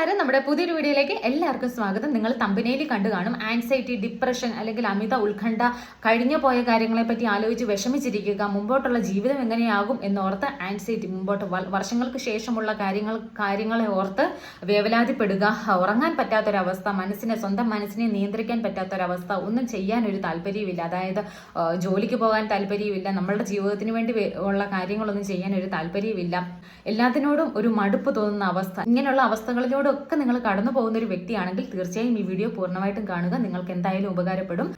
നമസ്കാരം. നമ്മുടെ പുതിയൊരു വീഡിയോയിലേക്ക് എല്ലാവർക്കും സ്വാഗതം. നിങ്ങൾ തമ്പനയിൽ കണ്ടു കാണും ആൻസൈറ്റി, ഡിപ്രഷൻ അല്ലെങ്കിൽ അമിത ഉത്കണ്ഠ, കഴിഞ്ഞു പോയ കാര്യങ്ങളെ പറ്റി ആലോചിച്ച് വിഷമിച്ചിരിക്കുക, മുമ്പോട്ടുള്ള ജീവിതം എങ്ങനെയാകും എന്നോർത്ത് ആൻസൈറ്റി, മുമ്പോട്ട് വർഷങ്ങൾക്ക് ശേഷമുള്ള കാര്യങ്ങളെ ഓർത്ത് വേവലാതിപ്പെടുക, ഉറങ്ങാൻ പറ്റാത്തൊരവസ്ഥ, സ്വന്തം മനസ്സിനെ നിയന്ത്രിക്കാൻ പറ്റാത്തൊരവസ്ഥ, ഒന്നും ചെയ്യാനൊരു താല്പര്യമില്ല, അതായത് ജോലിക്ക് പോകാൻ താല്പര്യമില്ല, നമ്മളുടെ ജീവിതത്തിന് വേണ്ടി ഉള്ള കാര്യങ്ങളൊന്നും ചെയ്യാനൊരു താല്പര്യമില്ല, എല്ലാത്തിനോടും ഒരു മടുപ്പ് തോന്നുന്ന അവസ്ഥ, ഇങ്ങനെയുള്ള അവസ്ഥകളിലൂടെയൊക്കെ നിങ്ങൾ കടന്നു പോകുന്ന ഒരു വ്യക്തിയാണെങ്കിൽ തീർച്ചയായും ഈ വീഡിയോ പൂർണ്ണമായിട്ടും കാണുക. നിങ്ങൾക്ക് എന്തായാലും ഉപകാരപ്പെടും.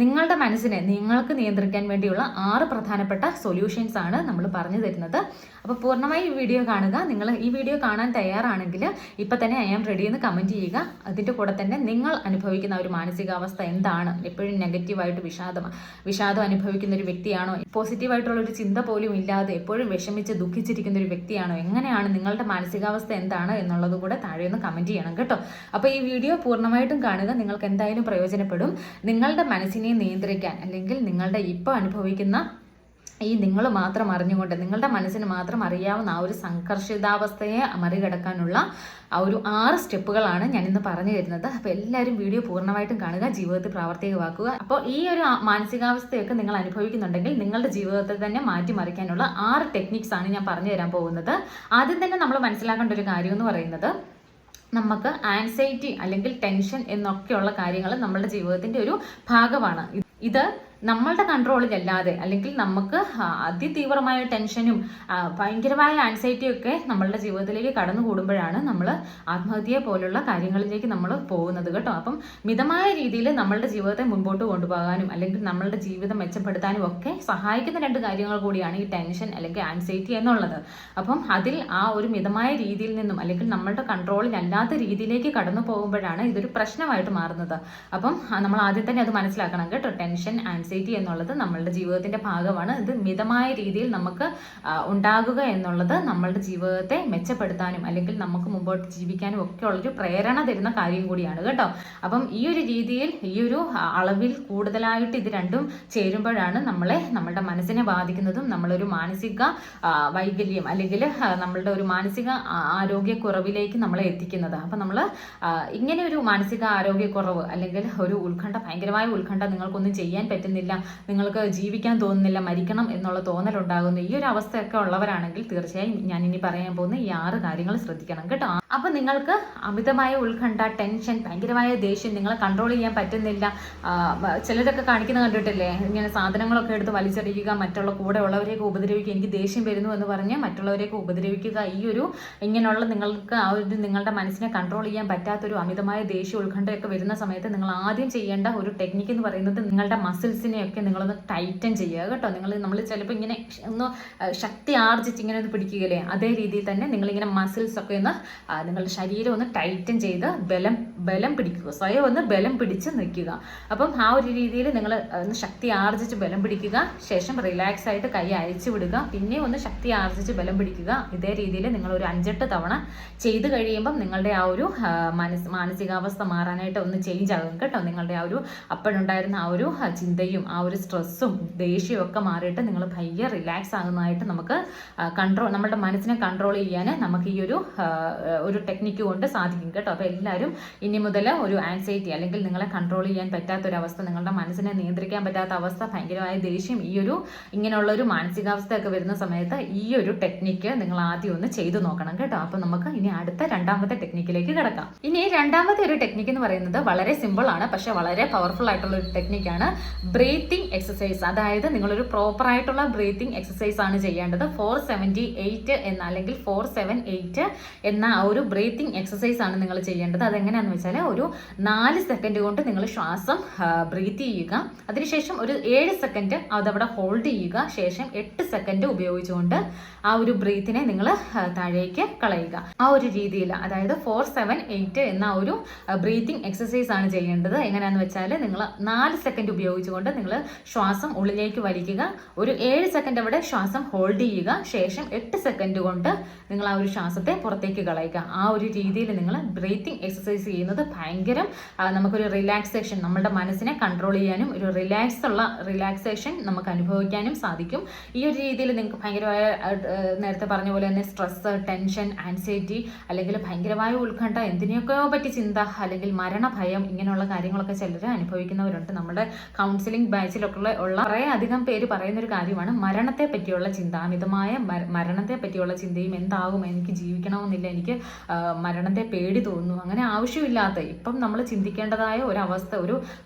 നിങ്ങളുടെ മനസ്സിനെ നിങ്ങൾക്ക് നിയന്ത്രിക്കാൻ വേണ്ടിയുള്ള 6 പ്രധാനപ്പെട്ട സൊല്യൂഷൻസ് ആണ് നമ്മൾ പറഞ്ഞു തരുന്നത്. അപ്പോൾ പൂർണ്ണമായി ഈ വീഡിയോ കാണുക. നിങ്ങൾ ഈ വീഡിയോ കാണാൻ തയ്യാറാണെങ്കിൽ ഇപ്പം തന്നെ ഐ ആം റെഡി എന്ന് കമൻറ്റ് ചെയ്യുക. അതിൻ്റെ കൂടെ തന്നെ നിങ്ങൾ അനുഭവിക്കുന്ന ഒരു മാനസികാവസ്ഥ എന്താണ്? എപ്പോഴും നെഗറ്റീവായിട്ട് വിഷാദം അനുഭവിക്കുന്ന ഒരു വ്യക്തിയാണോ? പോസിറ്റീവായിട്ടുള്ള ഒരു ചിന്ത പോലും ഇല്ലാതെ എപ്പോഴും വിഷമിച്ച് ദുഃഖിച്ചിരിക്കുന്ന ഒരു വ്യക്തിയാണോ? എങ്ങനെയാണ് നിങ്ങളുടെ മാനസികാവസ്ഥ എന്താണ് എന്നുള്ളത് കൂടെ താഴെ ഒന്ന് കമൻറ്റ് ചെയ്യണം കേട്ടോ. അപ്പോൾ ഈ വീഡിയോ പൂർണ്ണമായിട്ടും കാണുക. നിങ്ങൾക്ക് എന്തായാലും പ്രയോജനപ്പെടും. നിങ്ങളുടെ മനസ്സിനെ നിയന്ത്രിക്കാൻ, അല്ലെങ്കിൽ നിങ്ങളുടെ ഇപ്പോൾ അനുഭവിക്കുന്ന ഈ നിങ്ങൾ മാത്രം അറിഞ്ഞുകൊണ്ട് നിങ്ങളുടെ മനസ്സിന് മാത്രം അറിയാവുന്ന ആ ഒരു സംഘർഷിതാവസ്ഥയെ മറികടക്കാനുള്ള ആ ഒരു 6 സ്റ്റെപ്പുകളാണ് ഞാനിന്ന് പറഞ്ഞു തരുന്നത്. അപ്പോൾ എല്ലാവരും വീഡിയോ പൂർണ്ണമായിട്ടും കാണുക, ജീവിതത്തിൽ പ്രാവർത്തികമാക്കുക. അപ്പോൾ ഈ ഒരു മാനസികാവസ്ഥയൊക്കെ നിങ്ങൾ അനുഭവിക്കുന്നുണ്ടെങ്കിൽ നിങ്ങളുടെ ജീവിതത്തെ തന്നെ മാറ്റിമറിക്കാനുള്ള 6 ടെക്നിക്സ് ആണ് ഞാൻ പറഞ്ഞു തരാൻ പോകുന്നത്. ആദ്യം തന്നെ നമ്മൾ മനസ്സിലാക്കേണ്ട ഒരു കാര്യം എന്ന് പറയുന്നത്, നമുക്ക് ആൻസൈറ്റി അല്ലെങ്കിൽ ടെൻഷൻ എന്നൊക്കെയുള്ള കാര്യങ്ങൾ നമ്മുടെ ജീവിതത്തിന്റെ ഒരു ഭാഗമാണ്. ഇത് നമ്മളുടെ കൺട്രോളിലല്ലാതെ, അല്ലെങ്കിൽ നമുക്ക് അതിതീവ്രമായ ടെൻഷനും ഭയങ്കരമായ ആൻസൈറ്റിയും ഒക്കെ നമ്മളുടെ ജീവിതത്തിലേക്ക് കടന്നു കൂടുമ്പോഴാണ് നമ്മൾ ആത്മഹത്യയെ പോലുള്ള കാര്യങ്ങളിലേക്ക് നമ്മൾ പോകുന്നത് കേട്ടോ. അപ്പം മിതമായ രീതിയിൽ നമ്മളുടെ ജീവിതത്തെ മുൻപോട്ട് കൊണ്ടുപോകാനും അല്ലെങ്കിൽ നമ്മളുടെ ജീവിതം മെച്ചപ്പെടുത്താനും ഒക്കെ സഹായിക്കുന്ന 2 കാര്യങ്ങൾ കൂടിയാണ് ഈ ടെൻഷൻ അല്ലെങ്കിൽ ആൻസൈറ്റി എന്നുള്ളത്. അപ്പം അതിൽ ആ ഒരു മിതമായ രീതിയിൽ നിന്നും അല്ലെങ്കിൽ നമ്മളുടെ കൺട്രോളിലല്ലാത്ത രീതിയിലേക്ക് കടന്നു പോകുമ്പോഴാണ് ഇതൊരു പ്രശ്നമായിട്ട് മാറുന്നത്. അപ്പം നമ്മൾ ആദ്യം തന്നെ അത് മനസ്സിലാക്കണം കേട്ടോ. ടെൻഷൻ, ആൻസൈറ്റി എന്നുള്ളത് നമ്മളുടെ ജീവിതത്തിന്റെ ഭാഗമാണ്. ഇത് മിതമായ രീതിയിൽ നമുക്ക് ഉണ്ടാകുക എന്നുള്ളത് നമ്മളുടെ ജീവിതത്തെ മെച്ചപ്പെടുത്താനും അല്ലെങ്കിൽ നമുക്ക് മുമ്പോട്ട് ജീവിക്കാനും ഒക്കെ ഉള്ളൊരു പ്രേരണ തരുന്ന കാര്യം കൂടിയാണ് കേട്ടോ. അപ്പം ഈ ഒരു രീതിയിൽ, ഈ ഒരു അളവിൽ കൂടുതലായിട്ട് ഇത് രണ്ടും ചേരുമ്പോഴാണ് നമ്മളുടെ മനസ്സിനെ ബാധിക്കുന്നതും നമ്മളൊരു മാനസിക വൈകല്യം അല്ലെങ്കിൽ നമ്മളുടെ ഒരു മാനസിക ആരോഗ്യക്കുറവിലേക്ക് നമ്മളെ എത്തിക്കുന്നത്. അപ്പം നമ്മൾ ഇങ്ങനെ ഒരു മാനസിക ആരോഗ്യക്കുറവ് അല്ലെങ്കിൽ ഒരു ഉത്കണ്ഠ, ഭയങ്കരമായ ഉത്കണ്ഠ, നിങ്ങൾക്കൊന്നും ചെയ്യാൻ പറ്റുന്നില്ല, നിങ്ങൾക്ക് ജീവിക്കാൻ തോന്നുന്നില്ല, മരിക്കണം എന്നുള്ള തോന്നലുണ്ടാകുന്നു, ഈ ഒരു അവസ്ഥയൊക്കെ ഉള്ളവരാണെങ്കിൽ തീർച്ചയായും ഞാൻ ഇനി പറയാൻ പോകുന്ന ഈ 6 കാര്യങ്ങൾ ശ്രദ്ധിക്കണം കേട്ടോ. അപ്പൊ നിങ്ങൾക്ക് അമിതമായ ഉത്കണ്ഠ, ടെൻഷൻ, ഭയങ്കരമായ ദേഷ്യം, നിങ്ങളെ കൺട്രോൾ ചെയ്യാൻ പറ്റുന്നില്ല, ചിലരൊക്കെ കാണിക്കുന്ന കണ്ടിട്ടില്ലേ, ഇങ്ങനെ സാധനങ്ങളൊക്കെ എടുത്ത് വലിച്ചെറിയുക, മറ്റുള്ള കൂടെ ഉള്ളവരെയൊക്കെ ഉപദ്രവിക്കുക, എനിക്ക് ദേഷ്യം വരുന്നു എന്ന് പറഞ്ഞ് മറ്റുള്ളവരെയൊക്കെ ഉപദ്രവിക്കുക, ഈ ഒരു ഇങ്ങനെയുള്ള നിങ്ങൾക്ക് ആ ഒരു നിങ്ങളുടെ മനസ്സിനെ കൺട്രോൾ ചെയ്യാൻ പറ്റാത്തൊരു അമിതമായ ദേഷ്യം, ഉത്കണ്ഠയൊക്കെ വരുന്ന സമയത്ത് നിങ്ങൾ ആദ്യം ചെയ്യേണ്ട ഒരു ടെക്നിക്ക് എന്ന് പറയുന്നത് നിങ്ങളുടെ മസിൽസിനെയൊക്കെ നിങ്ങളൊന്ന് ടൈറ്റൻ ചെയ്യുക കേട്ടോ. നമ്മൾ ചിലപ്പോൾ ഇങ്ങനെ ഒന്ന് ശക്തി ആർജിച്ച് ഇങ്ങനെ ഒന്ന് പിടിക്കുകയില്ലേ, അതേ രീതിയിൽ തന്നെ നിങ്ങളിങ്ങനെ മസിൽസ് ഒക്കെ ഒന്ന് നിങ്ങളുടെ ശരീരം ഒന്ന് ടൈറ്റൻ ചെയ്ത് ബലം പിടിക്കുക, സ്വയം ഒന്ന് ബലം പിടിച്ച് നിൽക്കുക. അപ്പം ആ ഒരു രീതിയിൽ നിങ്ങൾ ഒന്ന് ശക്തി ആർജിച്ച് ബലം പിടിക്കുക, ശേഷം റിലാക്സ് ആയിട്ട് കൈ അയച്ചു വിടുക, പിന്നെ ഒന്ന് ശക്തി ആർജിച്ച് ബലം പിടിക്കുക. ഇതേ രീതിയിൽ നിങ്ങൾ ഒരു 5-8 തവണ ചെയ്ത് കഴിയുമ്പം നിങ്ങളുടെ ആ ഒരു മാനസികാവസ്ഥ മാറാനായിട്ട് ഒന്ന് ചേഞ്ച് ആകും കേട്ടോ. നിങ്ങളുടെ ആ ഒരു അപ്പോഴുണ്ടായിരുന്ന ആ ഒരു ചിന്തയും ആ ഒരു സ്ട്രെസ്സും ദേഷ്യവും ഒക്കെ മാറിയിട്ട് നിങ്ങൾ ഭയങ്കര റിലാക്സ് ആകുന്നതായിട്ട് നമുക്ക് നമ്മുടെ മനസ്സിനെ കൺട്രോൾ ചെയ്യാൻ നമുക്ക് ഈ ഒരു ടെക്നിക്ക് കൊണ്ട് സാധിക്കും കേട്ടോ. അപ്പോൾ എല്ലാവരും ഇനി മുതൽ ഒരു ആൻസൈറ്റി അല്ലെങ്കിൽ നിങ്ങളെ കൺട്രോൾ ചെയ്യാൻ പറ്റാത്തൊരവസ്ഥ, നിങ്ങളുടെ മനസ്സിനെ നിയന്ത്രിക്കാൻ പറ്റാത്ത അവസ്ഥ, ഭയങ്കരമായ ദേഷ്യം, ഇങ്ങനെയുള്ള ഒരു മാനസികാവസ്ഥയൊക്കെ വരുന്ന സമയത്ത് ഈ ഒരു ടെക്നിക്ക് നിങ്ങൾ ആദ്യം ഒന്ന് ചെയ്തു നോക്കണം കേട്ടോ. അപ്പോൾ നമുക്ക് ഇനി അടുത്ത 2ാമത്തെ ടെക്നിക്കിലേക്ക് കിടക്കാം. ഇനി 2ാമത്തെ ഒരു ടെക്നിക്ക് എന്ന് പറയുന്നത് വളരെ സിമ്പിൾ ആണ്, പക്ഷെ വളരെ പവർഫുൾ ആയിട്ടുള്ള ഒരു ടെക്നിക്കാണ് ബ്രീത്തിങ് എക്സസൈസ്. അതായത് നിങ്ങളൊരു പ്രോപ്പർ ആയിട്ടുള്ള ബ്രീത്തിങ് എക്സസൈസ് ആണ് ചെയ്യേണ്ടത്. 478 എന്ന അല്ലെങ്കിൽ 478 എന്ന ഒരു ബ്രീത്തിങ് എക്സസൈസ് ആണ് നിങ്ങൾ ചെയ്യേണ്ടത്. അതെങ്ങനെയാണെന്ന് വെച്ചാൽ ഒരു 4 സെക്കൻഡ് കൊണ്ട് നിങ്ങൾ ശ്വാസം ബ്രീത്ത് ചെയ്യുക, അതിനുശേഷം ഒരു 7 സെക്കൻഡ് അതവിടെ ഹോൾഡ് ചെയ്യുക, ശേഷം 8 സെക്കൻഡ് ഉപയോഗിച്ചുകൊണ്ട് ആ ഒരു ബ്രീത്തിനെ നിങ്ങൾ താഴേക്ക് കളയുക. ആ ഒരു രീതിയിൽ, അതായത് 478 എന്ന ഒരു ബ്രീത്തിങ് എക്സസൈസ് ആണ് ചെയ്യേണ്ടത്. എങ്ങനെയാണെന്ന് വെച്ചാൽ നിങ്ങൾ 4 സെക്കൻഡ് ഉപയോഗിച്ചുകൊണ്ട് നിങ്ങൾ ശ്വാസം ഉള്ളിലേക്ക് വലിക്കുക. ഒരു 7 സെക്കൻഡ് അവിടെ ശ്വാസം ഹോൾഡ് ചെയ്യുക. ശേഷം 8 സെക്കൻഡ് കൊണ്ട് നിങ്ങൾ ആ ഒരു ശ്വാസത്തെ പുറത്തേക്ക് കളയുക. ആ ഒരു രീതിയിൽ നിങ്ങൾ ബ്രീത്തിങ് എക്സസൈസ് ചെയ്യുന്നത് ഭയങ്കരം നമുക്കൊരു റിലാക്സേഷൻ, നമ്മുടെ മനസ്സിനെ കൺട്രോൾ ചെയ്യാനും ഒരു റിലാക്സേഷൻ നമുക്ക് അനുഭവിക്കാനും സാധിക്കും. ഈ ഒരു രീതിയിൽ നിങ്ങൾക്ക് ഭയങ്കരമായ നേരത്തെ പറഞ്ഞ പോലെ തന്നെ സ്ട്രെസ്, ടെൻഷൻ, ആൻസൈറ്റി അല്ലെങ്കിൽ ഭയങ്കരമായ ഉത്കണ്ഠ, എന്തിനെയൊക്കെയോ പറ്റി ചിന്ത അല്ലെങ്കിൽ മരണഭയം, ഇങ്ങനെയുള്ള കാര്യങ്ങളൊക്കെ ചിലർ അനുഭവിക്കുന്നവരുണ്ട്. നമ്മുടെ കൗൺസിലിംഗ് ബാച്ചിലൊക്കെ ഉള്ള കുറേ അധികം പേര് പറയുന്നൊരു കാര്യമാണ് മരണത്തെ പറ്റിയുള്ള ചിന്ത. അമിതമായ മരണത്തെ പറ്റിയുള്ള ചിന്തയും, എന്താകും, എനിക്ക് ജീവിക്കണമെന്നില്ല, എനിക്ക് മരണത്തെ പേടി തോന്നുന്നു, അങ്ങനെ ആവശ്യമില്ലാത്ത ഇപ്പം നമ്മൾ ചിന്തിക്കേണ്ടതായ ഒരവസ്ഥ, ഒരു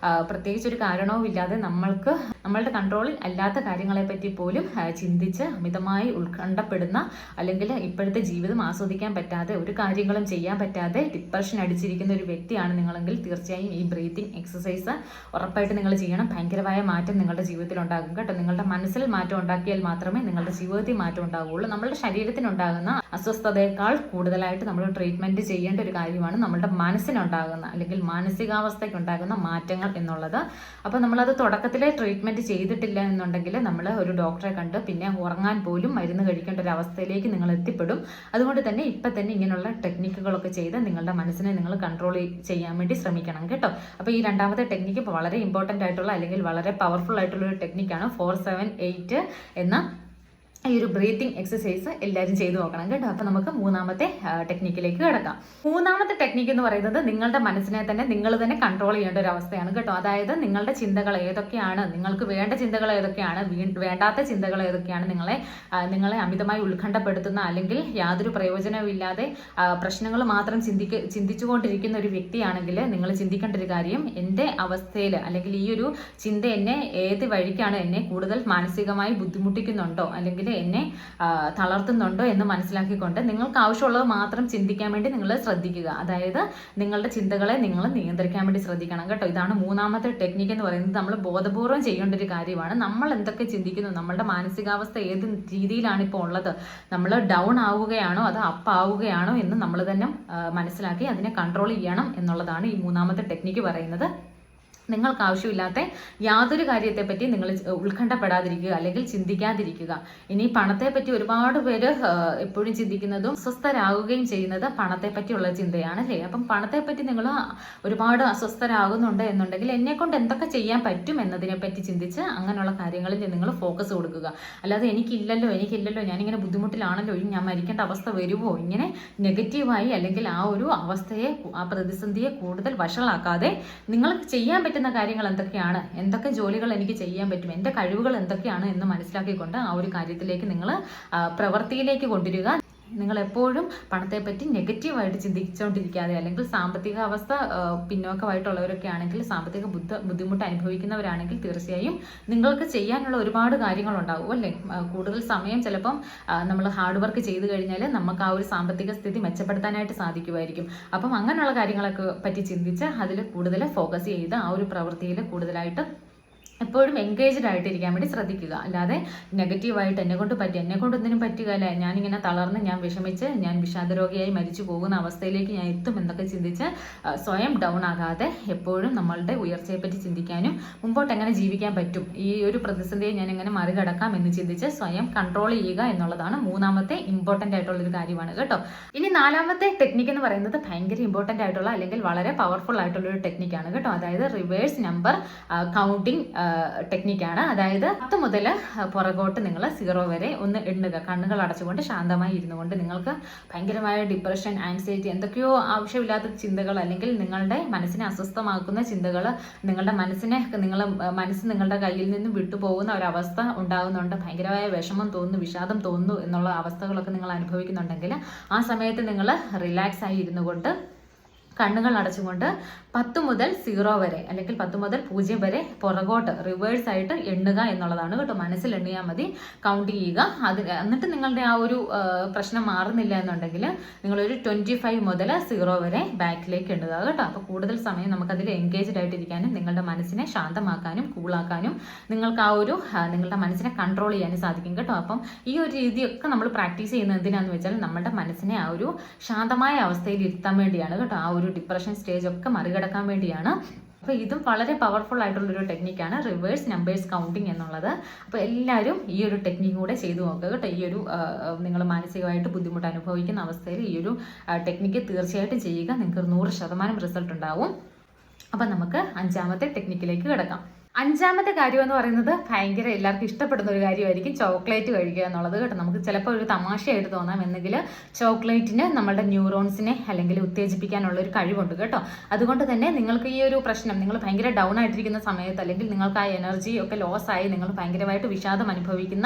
പ്രത്യേകിച്ച് ഒരു കാരണവും ഇല്ലാതെ നമ്മളുടെ കൺട്രോളിൽ അല്ലാത്ത കാര്യങ്ങളെ പറ്റി പോലും ചിന്തിച്ച് അമിതമായി ഉത്കണ്ഠപ്പെടുന്ന അല്ലെങ്കിൽ ഇപ്പോഴത്തെ ജീവിതം ആസ്വദിക്കാൻ പറ്റാതെ ഒരു കാര്യങ്ങളും ചെയ്യാൻ പറ്റാതെ ഡിപ്രഷൻ അടിച്ചിരിക്കുന്ന ഒരു വ്യക്തിയാണ് നിങ്ങളെങ്കിൽ തീർച്ചയായും ഈ ബ്രീത്തിങ് എക്സസൈസ് ഉറപ്പായിട്ട് നിങ്ങൾ ചെയ്യണം. ഭയങ്കരമായ മാറ്റം നിങ്ങളുടെ ജീവിതത്തിൽ ഉണ്ടാകും കേട്ടോ. നിങ്ങളുടെ മനസ്സിൽ മാറ്റം ഉണ്ടാക്കിയാൽ മാത്രമേ നിങ്ങളുടെ ജീവിതത്തിൽ മാറ്റം ഉണ്ടാവുകയുള്ളൂ. നമ്മുടെ ശരീരത്തിനുണ്ടാകുന്ന അസ്വസ്ഥതയേക്കാൾ കൂടുതലായിട്ട് നമ്മൾ ട്രീറ്റ്മെന്റ് ചെയ്യേണ്ട ഒരു കാര്യമാണ് നമ്മുടെ മനസ്സിനുണ്ടാകുന്ന അല്ലെങ്കിൽ മാനസികാവസ്ഥയ്ക്ക് ഉണ്ടാകുന്ന മാറ്റങ്ങൾ എന്നുള്ളത്. അപ്പോൾ നമ്മളത് തുടക്കത്തിലെ ട്രീറ്റ്മെന്റ് ചെയ്തിട്ടില്ല എന്നുണ്ടെങ്കിൽ നമ്മൾ ഒരു ഡോക്ടറെ കണ്ട് പിന്നെ ഉറങ്ങാൻ പോലും മരുന്ന് കഴിക്കേണ്ട ഒരു അവസ്ഥയിലേക്ക് നിങ്ങൾ എത്തിപ്പെടും. അതുകൊണ്ട് തന്നെ ഇപ്പം തന്നെ ഇങ്ങനെയുള്ള ടെക്നിക്കുകളൊക്കെ ചെയ്ത് നിങ്ങളുടെ മനസ്സിനെ നിങ്ങൾ കൺട്രോൾ ചെയ്യാൻ വേണ്ടി ശ്രമിക്കണം കേട്ടോ. അപ്പോൾ ഈ രണ്ടാമത്തെ ടെക്നിക്ക് വളരെ ഇമ്പോർട്ടൻ്റ് ആയിട്ടുള്ള അല്ലെങ്കിൽ വളരെ പവർഫുൾ ആയിട്ടുള്ള ഒരു ടെക്നിക്കാണ് 4-7-8 എന്ന ഈ ഒരു ബ്രീത്തിങ് എക്സസൈസ് എല്ലാവരും ചെയ്തു നോക്കണം കേട്ടോ. അപ്പോൾ നമുക്ക് മൂന്നാമത്തെ ടെക്നിക്കിലേക്ക് കിടക്കാം. മൂന്നാമത്തെ ടെക്നിക്ക് എന്ന് പറയുന്നത് നിങ്ങളുടെ മനസ്സിനെ തന്നെ നിങ്ങൾ തന്നെ കൺട്രോൾ ചെയ്യേണ്ട ഒരു അവസ്ഥയാണ് കേട്ടോ. അതായത് നിങ്ങളുടെ ചിന്തകൾ ഏതൊക്കെയാണ്, നിങ്ങൾക്ക് വേണ്ട ചിന്തകൾ ഏതൊക്കെയാണ്, വേണ്ടാത്ത ചിന്തകൾ ഏതൊക്കെയാണ്, നിങ്ങളെ അമിതമായി ഉത്കണ്ഠപ്പെടുത്തുന്ന അല്ലെങ്കിൽ യാതൊരു പ്രയോജനവും ഇല്ലാതെ പ്രശ്നങ്ങൾ മാത്രം ചിന്തിച്ചുകൊണ്ടിരിക്കുന്ന ഒരു വ്യക്തിയാണെങ്കിൽ നിങ്ങൾ ചിന്തിക്കേണ്ട ഒരു കാര്യം, എൻ്റെ അവസ്ഥയിൽ അല്ലെങ്കിൽ ഈ ഒരു ചിന്ത എന്നെ ഏത് വഴിക്കാണ് എന്നെ കൂടുതൽ മാനസികമായി ബുദ്ധിമുട്ടിക്കുന്നുണ്ടോ അല്ലെങ്കിൽ എന്നെ തളർത്തുന്നുണ്ടോ എന്ന് മനസ്സിലാക്കിക്കൊണ്ട് നിങ്ങൾക്ക് ആവശ്യമുള്ളത് മാത്രം ചിന്തിക്കാൻ വേണ്ടി നിങ്ങൾ ശ്രദ്ധിക്കുക. അതായത് നിങ്ങളുടെ ചിന്തകളെ നിങ്ങൾ നിയന്ത്രിക്കാൻ വേണ്ടി ശ്രദ്ധിക്കണം കേട്ടോ. ഇതാണ് മൂന്നാമത്തെ ടെക്നിക്ക് എന്ന് പറയുന്നത്. നമ്മൾ ബോധപൂർവം ചെയ്യേണ്ട ഒരു കാര്യമാണ്. നമ്മൾ എന്തൊക്കെ ചിന്തിക്കുന്നു, നമ്മളുടെ മാനസികാവസ്ഥ ഏത് രീതിയിലാണ് ഇപ്പോൾ ഉള്ളത്, നമ്മൾ ഡൗൺ ആവുകയാണോ അതോ അപ്പ് ആവുകയാണോ എന്ന് നമ്മൾ തന്നെ മനസ്സിലാക്കി അതിനെ കൺട്രോൾ ചെയ്യണം എന്നുള്ളതാണ് ഈ മൂന്നാമത്തെ ടെക്നിക്ക് പറയുന്നത്. നിങ്ങൾക്ക് ആവശ്യമില്ലാത്ത യാതൊരു കാര്യത്തെപ്പറ്റി നിങ്ങൾ ഉത്കണ്ഠപ്പെടാതിരിക്കുക അല്ലെങ്കിൽ ചിന്തിക്കാതിരിക്കുക. ഇനി പണത്തെ പറ്റി ഒരുപാട് പേര് എപ്പോഴും ചിന്തിക്കുന്നതും അസ്വസ്ഥരാകുകയും ചെയ്യുന്നത് പണത്തെ പറ്റിയുള്ള ചിന്തയാണ് അല്ലേ. അപ്പം പണത്തെ പറ്റി നിങ്ങൾ ഒരുപാട് അസ്വസ്ഥരാകുന്നുണ്ട് എന്നുണ്ടെങ്കിൽ എന്നെ കൊണ്ട് എന്തൊക്കെ ചെയ്യാൻ പറ്റും എന്നതിനെ പറ്റി ചിന്തിച്ച് അങ്ങനെയുള്ള കാര്യങ്ങളിൽ നിങ്ങൾ ഫോക്കസ് കൊടുക്കുക. അല്ലാതെ എനിക്കില്ലല്ലോ ഞാനിങ്ങനെ ബുദ്ധിമുട്ടിലാണല്ലോ, ഞാൻ മരിക്കേണ്ട അവസ്ഥ വരുമോ, ഇങ്ങനെ നെഗറ്റീവായി അല്ലെങ്കിൽ ആ ഒരു അവസ്ഥയെ, ആ പ്രതിസന്ധിയെ കൂടുതൽ വഷളാക്കാതെ നിങ്ങൾക്ക് ചെയ്യാൻ പറ്റുന്ന കാര്യങ്ങൾ എന്തൊക്കെയാണ്, എന്തൊക്കെ ജോലികൾ എനിക്ക് ചെയ്യാൻ പറ്റും, എൻ്റെ കഴിവുകൾ എന്തൊക്കെയാണ് എന്ന് മനസ്സിലാക്കിക്കൊണ്ട് ആ ഒരു കാര്യത്തിലേക്ക് നിങ്ങൾ പ്രവൃത്തിയിലേക്ക് കൊണ്ടുവരിക. നിങ്ങൾ എപ്പോഴും പണത്തെപ്പറ്റി നെഗറ്റീവായിട്ട് ചിന്തിച്ചുകൊണ്ടിരിക്കാതെ, അല്ലെങ്കിൽ സാമ്പത്തിക അവസ്ഥ പിന്നോക്കമായിട്ടുള്ളവരൊക്കെ ആണെങ്കിൽ, സാമ്പത്തിക ബുദ്ധിമുട്ട് അനുഭവിക്കുന്നവരാണെങ്കിൽ തീർച്ചയായും നിങ്ങൾക്ക് ചെയ്യാനുള്ള ഒരുപാട് കാര്യങ്ങളുണ്ടാവും അല്ലേ. കൂടുതൽ സമയം ചിലപ്പം നമ്മൾ ഹാർഡ് വർക്ക് ചെയ്ത് കഴിഞ്ഞാൽ നമുക്ക് ആ ഒരു സാമ്പത്തിക സ്ഥിതി മെച്ചപ്പെടുത്താനായിട്ട് സാധിക്കുമായിരിക്കും. അപ്പം അങ്ങനെയുള്ള കാര്യങ്ങളൊക്കെ പറ്റി ചിന്തിച്ച് അതിൽ കൂടുതൽ ഫോക്കസ് ചെയ്ത് ആ ഒരു പ്രവൃത്തിയിൽ കൂടുതലായിട്ട് എപ്പോഴും എൻഗേജ്ഡ് ആയിട്ടിരിക്കാൻ വേണ്ടി ശ്രദ്ധിക്കുക. അല്ലാതെ നെഗറ്റീവായിട്ട് എന്നെ കൊണ്ടൊന്നിനും പറ്റുകയല്ല, ഞാനിങ്ങനെ തളർന്ന്, ഞാൻ വിഷമിച്ച്, ഞാൻ വിഷാദരോഗിയായി മരിച്ചു പോകുന്ന അവസ്ഥയിലേക്ക് ഞാൻ എത്തും എന്നൊക്കെ ചിന്തിച്ച് സ്വയം ഡൗൺ ആകാതെ എപ്പോഴും നമ്മളുടെ ഉയർച്ചയെപ്പറ്റി ചിന്തിക്കാനും മുമ്പോട്ട് എങ്ങനെ ജീവിക്കാൻ പറ്റും, ഈ ഒരു പ്രതിസന്ധിയെ ഞാൻ എങ്ങനെ മറികടക്കാം എന്ന് ചിന്തിച്ച് സ്വയം കൺട്രോൾ ചെയ്യുക എന്നുള്ളതാണ് മൂന്നാമത്തെ ഇമ്പോർട്ടൻ്റ് ആയിട്ടുള്ളൊരു കാര്യമാണ് കേട്ടോ. ഇനി നാലാമത്തെ ടെക്നിക്ക് എന്ന് പറയുന്നത് ഭയങ്കര ഇമ്പോർട്ടൻ്റ് ആയിട്ടുള്ള അല്ലെങ്കിൽ വളരെ പവർഫുൾ ആയിട്ടുള്ളൊരു ടെക്നിക്കാണ് കേട്ടോ. അതായത് റിവേഴ്സ് നമ്പർ കൗണ്ടിങ് ടെക്നിക്കാണ്. അതായത് 10 മുതൽ പുറകോട്ട് നിങ്ങൾ 0 വരെ ഒന്ന് എണ്ണുക. കണ്ണുകൾ അടച്ചുകൊണ്ട് ശാന്തമായി ഇരുന്നു കൊണ്ട് നിങ്ങൾക്ക് ഭയങ്കരമായ ഡിപ്രഷൻ, ആൻസൈറ്റി, എന്തൊക്കെയോ ആവശ്യമില്ലാത്ത ചിന്തകൾ അല്ലെങ്കിൽ നിങ്ങളുടെ മനസ്സിനെ അസ്വസ്ഥമാക്കുന്ന ചിന്തകൾ, നിങ്ങളുടെ മനസ്സ് നിങ്ങളുടെ കയ്യിൽ നിന്നും വിട്ടുപോകുന്ന ഒരവസ്ഥ ഉണ്ടാകുന്നുണ്ട്, ഭയങ്കരമായ വിഷമം തോന്നുന്നു, വിഷാദം തോന്നുന്നു എന്നുള്ള അവസ്ഥകളൊക്കെ നിങ്ങൾ അനുഭവിക്കുന്നുണ്ടെങ്കിൽ ആ സമയത്ത് നിങ്ങൾ റിലാക്സ് ആയി ഇരുന്നു കൊണ്ട് കണ്ണുകൾ അടച്ചുകൊണ്ട് 10 മുതൽ 0 വരെ അല്ലെങ്കിൽ 10 മുതൽ 0 വരെ പുറകോട്ട് റിവേഴ്സ് ആയിട്ട് എണ്ണുക എന്നുള്ളതാണ് കേട്ടോ. മനസ്സിൽ എണ്ണിയാൽ മതി, കൗണ്ട് ചെയ്യുക. എന്നിട്ട് നിങ്ങളുടെ ആ ഒരു പ്രശ്നം മാറുന്നില്ല എന്നുണ്ടെങ്കിൽ നിങ്ങളൊരു 25 മുതൽ 0 വരെ ബാക്കിലേക്ക് എണ്ണുക കേട്ടോ. അപ്പോൾ കൂടുതൽ സമയം നമുക്കതിൽ എൻഗേജ്ഡ് ആയിട്ടിരിക്കാനും നിങ്ങളുടെ മനസ്സിനെ ശാന്തമാക്കാനും കൂളാക്കാനും നിങ്ങൾക്ക് ആ ഒരു നിങ്ങളുടെ മനസ്സിനെ കൺട്രോൾ ചെയ്യാനും സാധിക്കും കേട്ടോ. അപ്പം ഈ ഒരു രീതിയൊക്കെ നമ്മൾ പ്രാക്ടീസ് ചെയ്യുന്നത് എന്തിനാന്ന് വെച്ചാൽ നമ്മുടെ മനസ്സിനെ ആ ഒരു ശാന്തമായ അവസ്ഥയിൽ ഇരുത്താൻ വേണ്ടിയാണ് കേട്ടോ. ആ ഒരു ഡിപ്രഷൻ സ്റ്റേജ് ഒക്കെ മറികടക്കാൻ വേണ്ടിയാണ്. അപ്പോൾ ഇതും വളരെ പവർഫുൾ ആയിട്ടുള്ളൊരു ടെക്നിക്കാണ് റിവേഴ്സ് നമ്പേഴ്സ് കൗണ്ടിങ് എന്നുള്ളത്. അപ്പോൾ എല്ലാവരും ഈ ഒരു ടെക്നിക്ക് കൂടെ ചെയ്തു നോക്കുക കേട്ടോ. ഈ ഒരു നിങ്ങൾ മാനസികമായിട്ട് ബുദ്ധിമുട്ട് അനുഭവിക്കുന്ന അവസ്ഥയിൽ ഈ ഒരു ടെക്നിക്ക് തീർച്ചയായിട്ടും ചെയ്യുക. നിങ്ങൾക്ക് 100% റിസൾട്ട് ഉണ്ടാവും. അപ്പം നമുക്ക് 5ാമത്തെ ടെക്നിക്കിലേക്ക് കിടക്കാം. 5ാമത്തെ കാര്യം എന്ന് പറയുന്നത് ഭയങ്കര എല്ലാവർക്കും ഇഷ്ടപ്പെടുന്ന ഒരു കാര്യമായിരിക്കും ചോക്ലേറ്റ് കഴിക്കുക എന്നുള്ളത് കേട്ടോ. നമുക്ക് ചിലപ്പോൾ ഒരു തമാശയായിട്ട് തോന്നാം, എന്നെങ്കിൽ ചോക്ലേറ്റിന് നമ്മളുടെ ന്യൂറോൺസിനെ അല്ലെങ്കിൽ ഉത്തേജിപ്പിക്കാനുള്ള ഒരു കഴിവുണ്ട് കേട്ടോ. അതുകൊണ്ട് തന്നെ നിങ്ങൾക്ക് ഈ ഒരു പ്രശ്നം, നിങ്ങൾ ഭയങ്കര ഡൗൺ ആയിട്ടിരിക്കുന്ന സമയത്ത് അല്ലെങ്കിൽ നിങ്ങൾക്ക് ആ എനർജി ഒക്കെ ലോസ് ആയി നിങ്ങൾ ഭയങ്കരമായിട്ട് വിഷാദം അനുഭവിക്കുന്ന,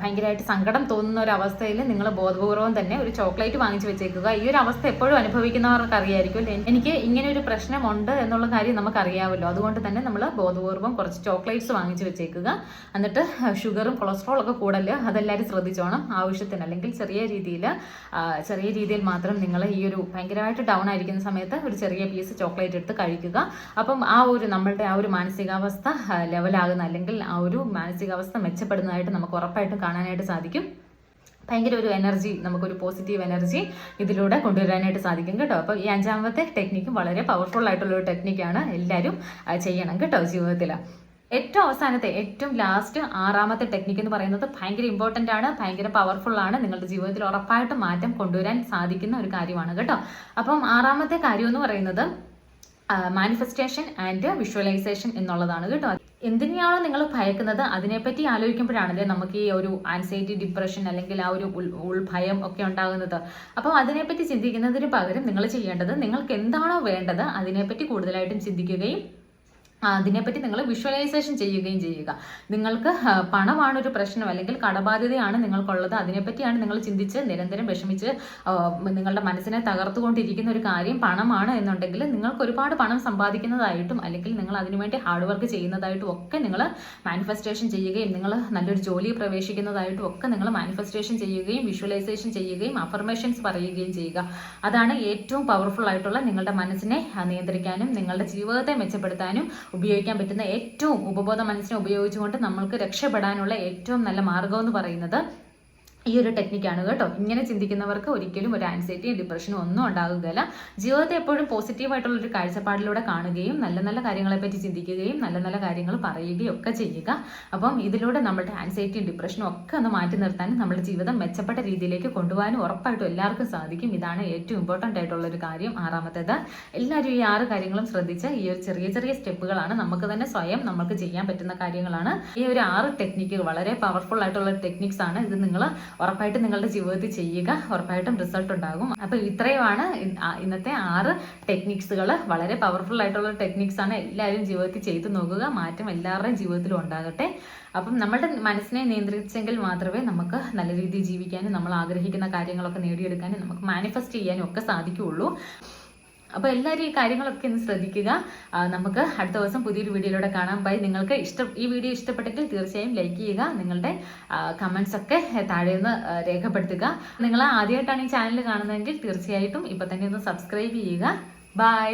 ഭയങ്കരമായിട്ട് സങ്കടം തോന്നുന്ന ഒരു അവസ്ഥയിൽ നിങ്ങൾ ബോധപൂർവ്വം തന്നെ ഒരു ചോക്ലേറ്റ് വാങ്ങിച്ചു വെച്ചേക്കുക. ഈ ഒരു അവസ്ഥ എപ്പോഴും അനുഭവിക്കുന്നവർക്ക് അറിയായിരിക്കും, എനിക്ക് ഇങ്ങനെ ഒരു പ്രശ്നമുണ്ട് എന്നുള്ള കാര്യം നമുക്കറിയാമല്ലോ. അതുകൊണ്ട് തന്നെ നമ്മൾ ബോധപൂർവ്വം കുറച്ച് ചോക്ലേറ്റ്സ് വാങ്ങിച്ചു വെച്ചേക്കുക. എന്നിട്ട് ഷുഗറും കൊളസ്ട്രോളും ഒക്കെ കൂടല് അതെല്ലാവരും ശ്രദ്ധിച്ചോണം. ആവശ്യത്തിന് അല്ലെങ്കിൽ ചെറിയ രീതിയിൽ മാത്രം നിങ്ങൾ ഈ ഒരു ഭയങ്കരമായിട്ട് ഡൗൺ ആയിരിക്കുന്ന സമയത്ത് ഒരു ചെറിയ പീസ് ചോക്ലേറ്റ് എടുത്ത് കഴിക്കുക. അപ്പം നമ്മളുടെ ആ ഒരു മാനസികാവസ്ഥ ലെവലാകുന്ന അല്ലെങ്കിൽ ആ ഒരു മാനസികാവസ്ഥ മെച്ചപ്പെടുന്നതായിട്ട് നമുക്ക് ഉറപ്പായിട്ടും കാണാനായിട്ട് സാധിക്കും. ഭയങ്കര ഒരു എനർജി, നമുക്കൊരു പോസിറ്റീവ് എനർജി ഇതിലൂടെ കൊണ്ടുവരാനായിട്ട് സാധിക്കും കേട്ടോ. അപ്പോൾ ഈ 5ാമത്തെ ടെക്നിക്കും വളരെ പവർഫുൾ ആയിട്ടുള്ളൊരു ടെക്നിക്കാണ്. എല്ലാവരും ചെയ്യണം കേട്ടോ ജീവിതത്തിൽ. ഏറ്റവും അവസാനത്തെ, ഏറ്റവും ലാസ്റ്റ് 6ാമത്തെ ടെക്നിക്ക് എന്ന് പറയുന്നത് ഭയങ്കര ഇമ്പോർട്ടൻ്റ് ആണ്, ഭയങ്കര പവർഫുൾ ആണ്. നിങ്ങളുടെ ജീവിതത്തിൽ ഉറപ്പായിട്ടും മാറ്റം കൊണ്ടുവരാൻ സാധിക്കുന്ന ഒരു കാര്യമാണ് കേട്ടോ. അപ്പം 6ാമത്തെ കാര്യം എന്ന് പറയുന്നത് മാനിഫെസ്റ്റേഷൻ ആൻഡ് വിഷ്വലൈസേഷൻ എന്നുള്ളതാണ് കേട്ടോ. എന്തിനെയാണോ നിങ്ങൾ ഭയക്കുന്നത് അതിനെപ്പറ്റി ആലോചിക്കുമ്പോഴാണല്ലേ നമുക്ക് ഈ ഒരു ആൻസൈറ്റി, ഡിപ്രഷൻ അല്ലെങ്കിൽ ആ ഒരു ഉൾഭയം ഒക്കെ ഉണ്ടാകുന്നത്. അപ്പോൾ അതിനെപ്പറ്റി ചിന്തിക്കുന്നതിന് പകരം നിങ്ങൾ ചെയ്യേണ്ടത്, നിങ്ങൾക്ക് എന്താണോ വേണ്ടത് അതിനെപ്പറ്റി കൂടുതലായിട്ടും ചിന്തിക്കുകയും അതിനെപ്പറ്റി നിങ്ങൾ വിഷ്വലൈസേഷൻ ചെയ്യുകയും ചെയ്യുക. നിങ്ങൾക്ക് പണമാണ് ഒരു പ്രശ്നം അല്ലെങ്കിൽ കടബാധ്യതയാണ് നിങ്ങൾക്കുള്ളത്, അതിനെപ്പറ്റിയാണ് നിങ്ങൾ ചിന്തിച്ച് നിരന്തരം വിഷമിച്ച് നിങ്ങളുടെ മനസ്സിനെ തകർത്തുകൊണ്ടിരിക്കുന്ന ഒരു കാര്യം പണമാണ് എന്നുണ്ടെങ്കിൽ നിങ്ങൾക്ക് ഒരുപാട് പണം സമ്പാദിക്കുന്നതായിട്ടും അല്ലെങ്കിൽ നിങ്ങൾ അതിനുവേണ്ടി ഹാർഡ് വർക്ക് ചെയ്യുന്നതായിട്ടും ഒക്കെ നിങ്ങൾ മാനിഫെസ്റ്റേഷൻ ചെയ്യുകയും നിങ്ങൾ നല്ലൊരു ജോലി പ്രവേശിക്കുന്നതായിട്ടും ഒക്കെ നിങ്ങൾ മാനിഫെസ്റ്റേഷൻ ചെയ്യുകയും വിഷ്വലൈസേഷൻ ചെയ്യുകയും അഫർമേഷൻസ് പറയുകയും ചെയ്യുക. അതാണ് ഏറ്റവും പവർഫുൾ ആയിട്ടുള്ള നിങ്ങളുടെ മനസ്സിനെ നിയന്ത്രിക്കാനും നിങ്ങളുടെ ജീവിതത്തെ മെച്ചപ്പെടുത്താനും ഉപയോഗിക്കാൻ പറ്റുന്ന ഏറ്റവും ഉപബോധ മനസ്സിനെ ഉപയോഗിച്ചുകൊണ്ട് നമ്മൾക്ക് രക്ഷപ്പെടാനുള്ള ഏറ്റവും നല്ല മാർഗം എന്ന് പറയുന്നത് ഈ ഒരു ടെക്നിക്കാണ് കേട്ടോ. ഇങ്ങനെ ചിന്തിക്കുന്നവർക്ക് ഒരിക്കലും ഒരു ആൻസൈറ്റിയും ഡിപ്രഷനും ഒന്നും ഉണ്ടാകുകയില്ല. ജീവിതത്തെ എപ്പോഴും പോസിറ്റീവായിട്ടുള്ളൊരു കാഴ്ചപ്പാടിലൂടെ കാണുകയും നല്ല നല്ല കാര്യങ്ങളെപ്പറ്റി ചിന്തിക്കുകയും നല്ല നല്ല കാര്യങ്ങൾ പറയുകയും ഒക്കെ ചെയ്യുക. അപ്പം ഇതിലൂടെ നമ്മുടെ ആൻസൈറ്റിയും ഡിപ്രഷനും ഒക്കെ ഒന്ന് മാറ്റി നിർത്താനും നമ്മുടെ ജീവിതം മെച്ചപ്പെട്ട രീതിയിലേക്ക് കൊണ്ടുപോകാനും ഉറപ്പായിട്ടും എല്ലാവർക്കും സാധിക്കും. ഇതാണ് ഏറ്റവും ഇമ്പോർട്ടൻ്റ് ആയിട്ടുള്ളൊരു കാര്യം. 6ാമത്തേത്, എല്ലാവരും ഈ 6 കാര്യങ്ങളും ശ്രദ്ധിച്ച് ഈ ഒരു ചെറിയ ചെറിയ സ്റ്റെപ്പുകളാണ്, നമുക്ക് തന്നെ സ്വയം നമുക്ക് ചെയ്യാൻ പറ്റുന്ന കാര്യങ്ങളാണ്. ഈ ഒരു 6 ടെക്നിക്കുകൾ വളരെ പവർഫുൾ ആയിട്ടുള്ള ടെക്നിക്സ് ആണ്. ഇത് നിങ്ങൾ ഉറപ്പായിട്ടും നിങ്ങളുടെ ജീവിതത്തിൽ ചെയ്യുക, ഉറപ്പായിട്ടും റിസൾട്ട് ഉണ്ടാകും. അപ്പോൾ ഇത്രയുമാണ് ഇന്നത്തെ 6 ടെക്നിക്സുകൾ. വളരെ പവർഫുൾ ആയിട്ടുള്ള ടെക്നിക്സ് ആണ്. എല്ലാവരും ജീവിതത്തിൽ ചെയ്തു നോക്കുക, മാറ്റം എല്ലാവരുടെയും ജീവിതത്തിലും ഉണ്ടാകട്ടെ. അപ്പം നമ്മുടെ മനസ്സിനെ നിയന്ത്രിച്ചെങ്കിൽ മാത്രമേ നമുക്ക് നല്ല രീതിയിൽ ജീവിക്കാനും നമ്മൾ ആഗ്രഹിക്കുന്ന കാര്യങ്ങളൊക്കെ നേടിയെടുക്കാനും നമുക്ക് മാനിഫെസ്റ്റ് ചെയ്യാനും ഒക്കെ സാധിക്കുകയുള്ളൂ. അപ്പോൾ എല്ലാവരും ഈ കാര്യങ്ങളൊക്കെ ഒന്ന് ശ്രദ്ധിക്കുക. നമുക്ക് അടുത്ത ദിവസം പുതിയൊരു വീഡിയോയിലൂടെ കാണാം. ബൈ. നിങ്ങൾക്ക് ഈ വീഡിയോ ഇഷ്ടപ്പെട്ടെങ്കിൽ തീർച്ചയായും ലൈക്ക് ചെയ്യുക. നിങ്ങളുടെ കമൻസ് ഒക്കെ താഴെ നിന്ന് രേഖപ്പെടുത്തുക. നിങ്ങൾ ആദ്യമായിട്ടാണ് ഈ ചാനൽ കാണുന്നതെങ്കിൽ തീർച്ചയായിട്ടും ഇപ്പം തന്നെ ഒന്ന് സബ്സ്ക്രൈബ് ചെയ്യുക. ബൈ.